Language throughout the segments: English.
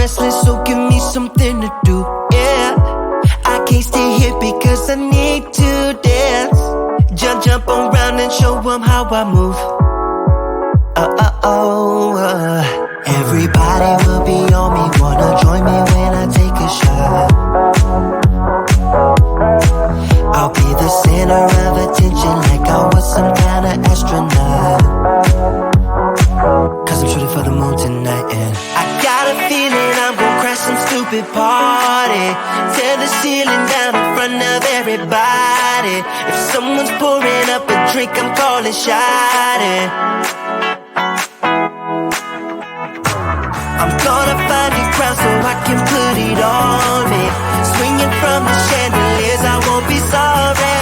restless, so give me something to do, yeah. I can't stay here because I need to dance. Jump around and show them how I move. Everybody will be on me, wanna join me when I take a shot. I'll be the center of attention like I was some kind of astronaut. Cause I'm shooting for the moon tonight, and I got a feeling I'm gonna crash some stupid party. Tear the ceiling down in front of everybody. If someone's pouring up a drink, I'm calling shotty. I'm gonna find a crowd so I can put it on me. Swinging from the chandeliers, I won't be sorry.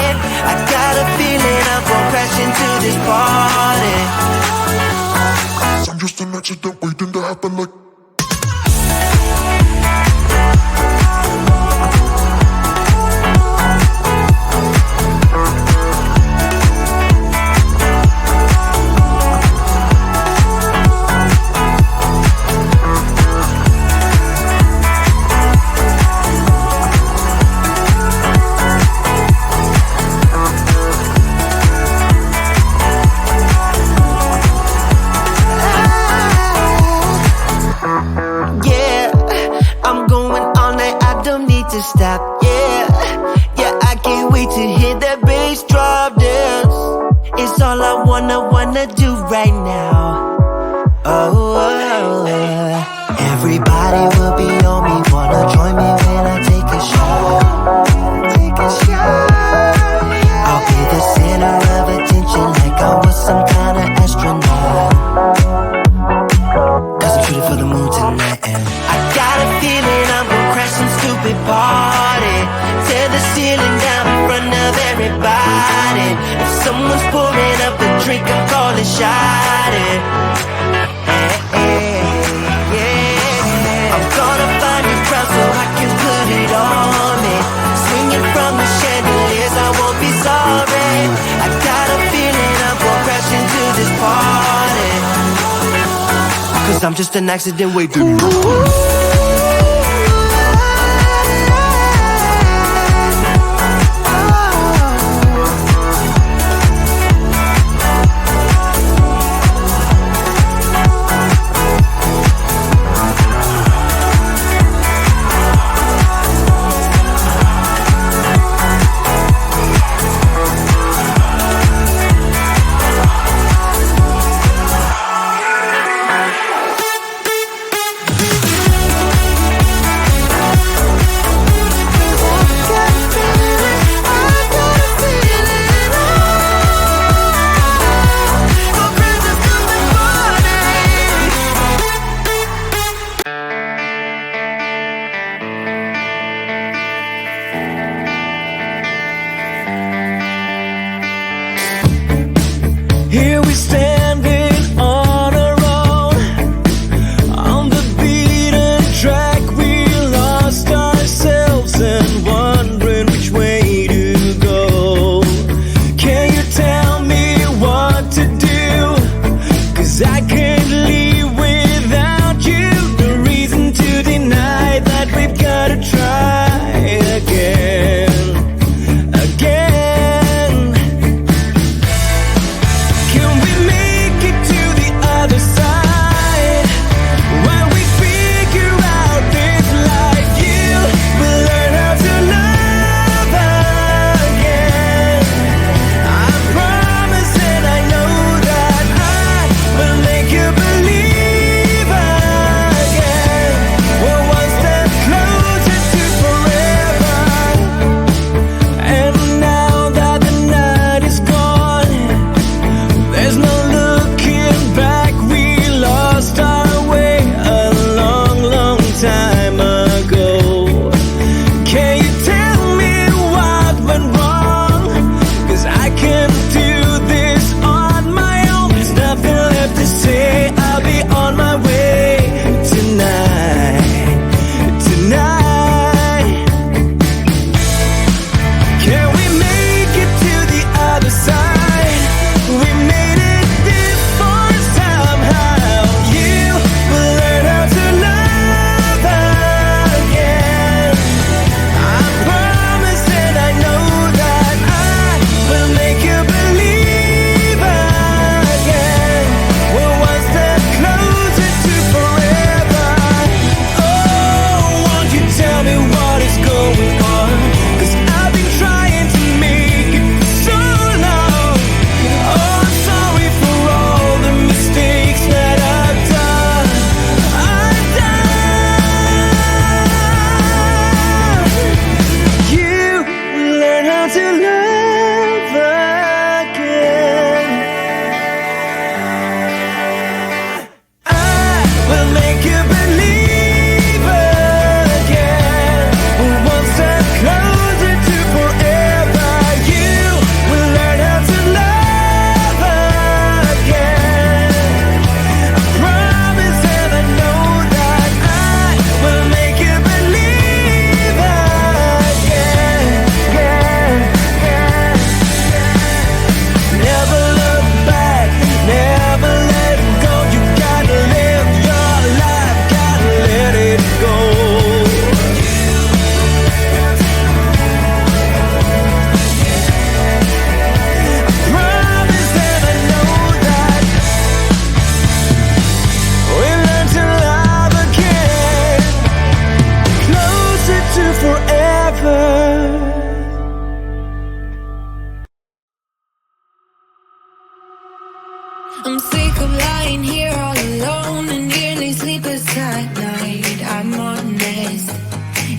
I got a feeling I'm gonna crash into this party. I'm just an accident waiting to happen like. Stop, yeah, I can't wait to hear that bass drop dance. It's all I wanna do right now. Everybody will be on me, wanna join me when I take a shot. I'll be the center of attention like I was some kind of astronaut. Cause I'm shooting for the moon tonight, and I got a feeling I'm gonna crash some stupid party. Tear the ceiling down in front of everybody. If someone's pouring up a drink, I'm calling shotty. I'm gonna find a crowd so I can put it on me. Swinging from the chandeliers, I won't be sorry. I got a feeling I'm gonna crash into this party. Cause I'm just an accident waiting.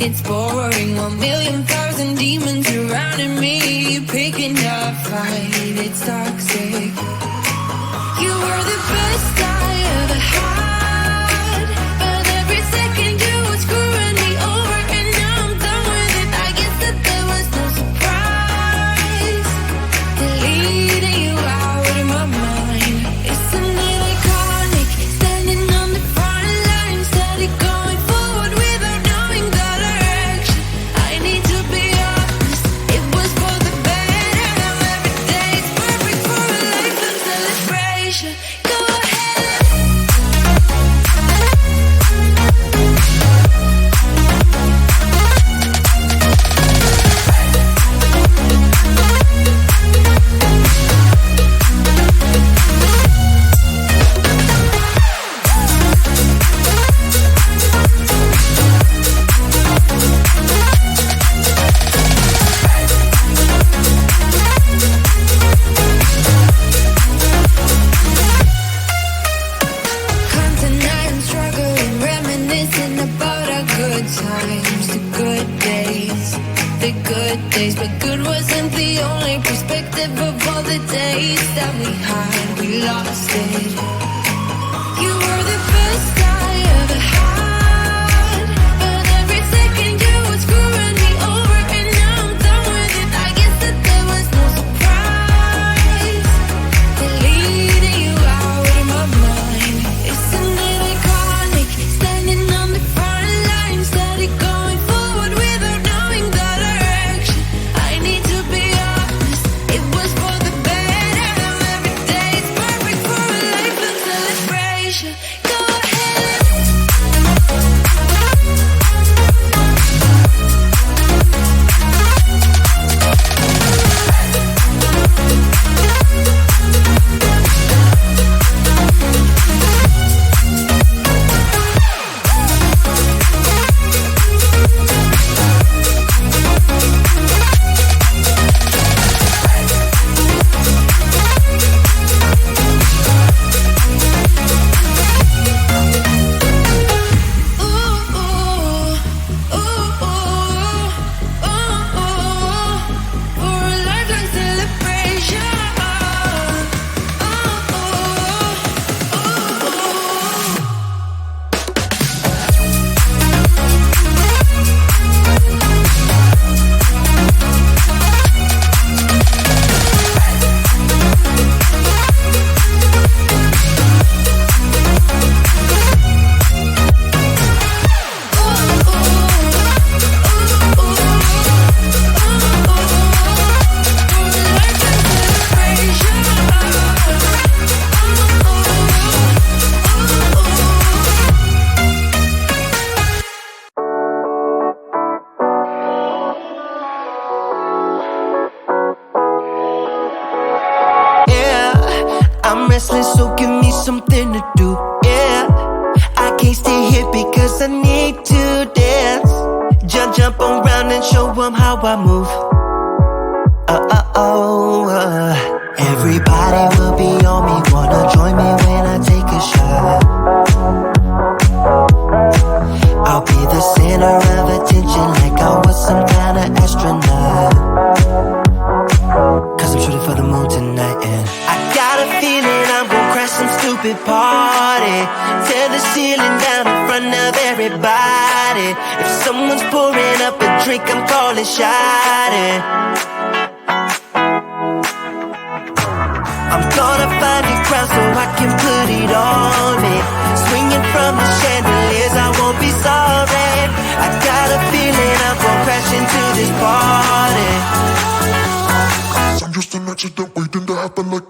It's boring, 1,000,000 demons surrounding me, picking up fight, it's toxic. You were the best I ever had, but every second you were screwing me over, and now I'm done with it. I guess that there was no surprise, deleting you out of my mind. Isn't it iconic, standing on the front line, steady going forward without knowing the direction. I need to be honest, it was for the better. Now every day is perfect for a life of celebration. Go ahead. Constant I'm struggling, reminiscing about our good times, the good days, the good days. But good wasn't the only perspective of all the days that we had. We lost it. You were the best I ever had, but every second you were screwing me over, and now I'm done with it. I guess that there was no surprise, deleting you out of my mind. Isn't it iconic, standing on the front line, steady going forward without knowing the direction. I need to be honest, it was for the better. Now every day is perfect for a life of celebration. Go ahead. For a lifelong celebration. Yeah, I'm restless, so give me something to do. Yeah, I can't stay here because I need to dance. Jump around and show 'em how I move. Everybody will be on me, wanna join me when I take a shot. I'll be the center of attention like I was some kind of astronaut. Cause I'm shooting for the moon tonight, and I got a feeling I'm gonna crash some stupid party, tear the ceiling down in front of everybody. If someone's pouring up a drink, I'm calling shot. I'm gonna find a crown so I can put it on me, swinging from the chandeliers, I won't be sorry. I got a feeling I'm gonna crash into this party. I'm just an accident waiting to happen like.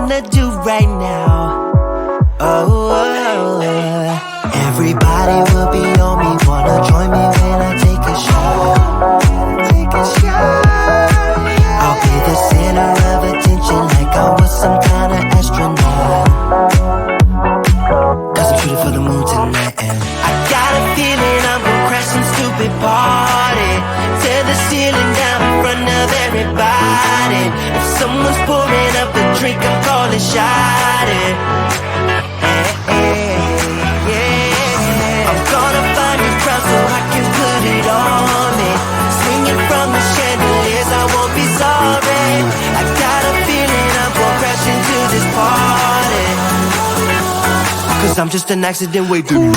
wanna do right now. Everybody will be on me, wanna join me when I take a shot. I'll be the center of attention like I was some kind of astronaut. Cause I'm shooting for the moon tonight and I got a feeling I'm gonna crash some stupid party. Tear the ceiling down in front of everybody. If someone's pouring up a drink, I'm calling shot it. I'm gonna find a crowd so I can put it on me. Swinging from the chandeliers, I won't be sorry. I got a feeling I'm gonna crash into this party. Cause I'm just an accident waiting.